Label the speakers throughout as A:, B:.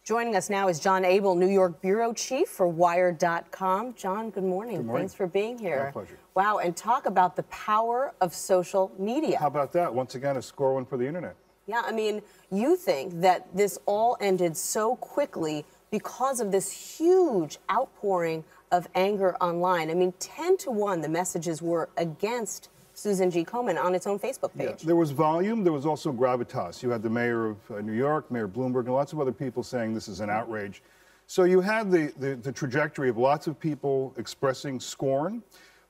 A: Joining us now is John Abel, New York bureau chief for Wired.com. John, good morning.
B: Good morning.
A: Thanks for being here.
B: My pleasure.
A: Wow, and talk about the power of social media.
B: How about that? Once again, a score one for the internet.
A: Yeah, I mean, you think that this all ended so quickly because of this huge outpouring of anger online. I mean, 10-1, the messages were against Susan G. Komen on its own Facebook page.
B: Yeah, there was volume. There was also gravitas. You had the mayor of New York, Mayor Bloomberg, and lots of other people saying this is an outrage. So you had the trajectory of lots of people expressing scorn.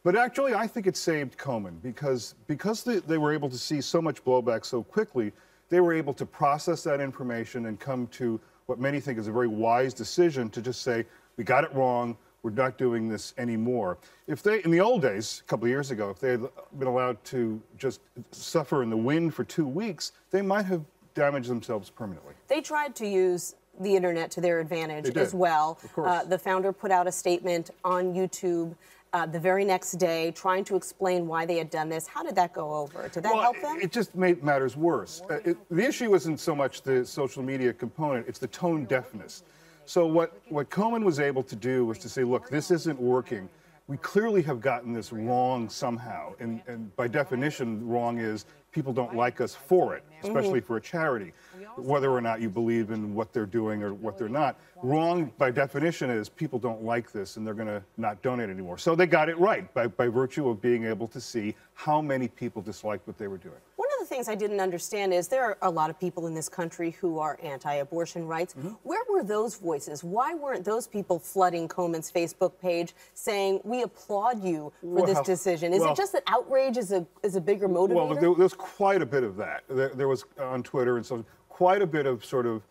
B: But actually, I think it saved Komen because they were able to see so much blowback so quickly, they were able to process that information and come to what many think is a very wise decision to just say, we got it wrong. We're not doing this anymore. If they, in the old days, a couple of years ago, if they had been allowed to just suffer in the wind for 2 weeks, they might have damaged themselves permanently.
A: They tried to use the internet to their advantage as well.
B: Of course.
A: The founder put out a statement on YouTube the very next day trying to explain why they had done this. How did that go over? Did that help them?
B: It just made matters worse. The issue isn't so much the social media component, it's the tone deafness. So what Komen was able to do was to say, look, this isn't working. We clearly have gotten this wrong somehow. And by definition, wrong is people don't like us for it, especially for a charity, whether or not you believe in what they're doing or what they're not. Wrong, by definition, is people don't like this and they're going to not donate anymore. So they got it right by virtue of being able to see how many people disliked what they were doing.
A: One of the things I didn't understand is there are a lot of people in this country who are anti-abortion rights. Where were those voices? Why weren't those people flooding Komen's Facebook page saying, we applaud you for this decision? Is it just that outrage is a bigger motivator?
B: Well, there's quite a bit of that. There was on Twitter and so quite a bit of sort of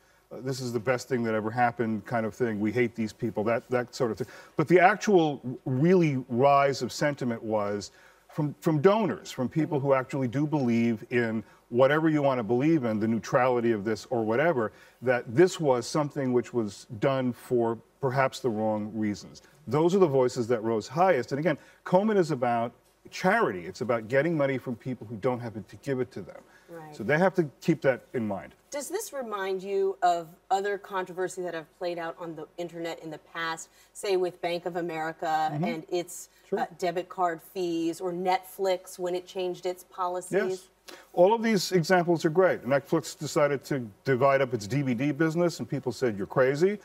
B: this is the best thing that ever happened kind of thing. We hate these people, that sort of thing. But the actual really rise of sentiment was from donors, from people who actually do believe in whatever you want to believe in, the neutrality of this or whatever, that this was something which was done for perhaps the wrong reasons. Those are the voices that rose highest. And again, Komen is about charity. It's about getting money from people who don't have to give it to them.
A: Right.
B: So they have to keep that in mind.
A: Does this remind you of other controversies that have played out on the internet in the past, say with Bank of America and its debit card fees, or Netflix when it changed its policies?
B: Yes. All of these examples are great. Netflix decided to divide up its DVD business, and people said, you're crazy.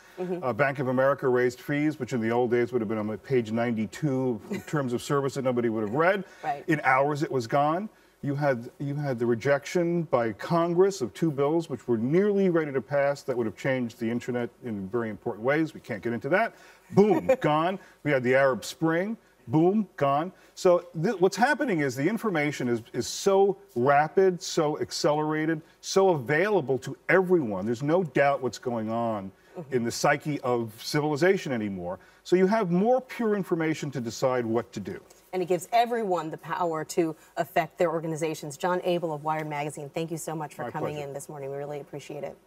B: Bank of America raised fees, which in the old days would have been on page 92 in terms of service that nobody would have read.
A: Right.
B: In hours, it was gone. You had the rejection by Congress of 2 bills which were nearly ready to pass that would have changed the internet in very important ways. We can't get into that. Boom, gone. We had the Arab Spring. Boom, gone. So what's happening is the information is so rapid, so accelerated, so available to everyone. There's no doubt what's going on in the psyche of civilization anymore. So you have more pure information to decide what to do.
A: And it gives everyone the power to affect their organizations. John Abel of Wired Magazine, thank you so much for coming in this morning. We really appreciate it.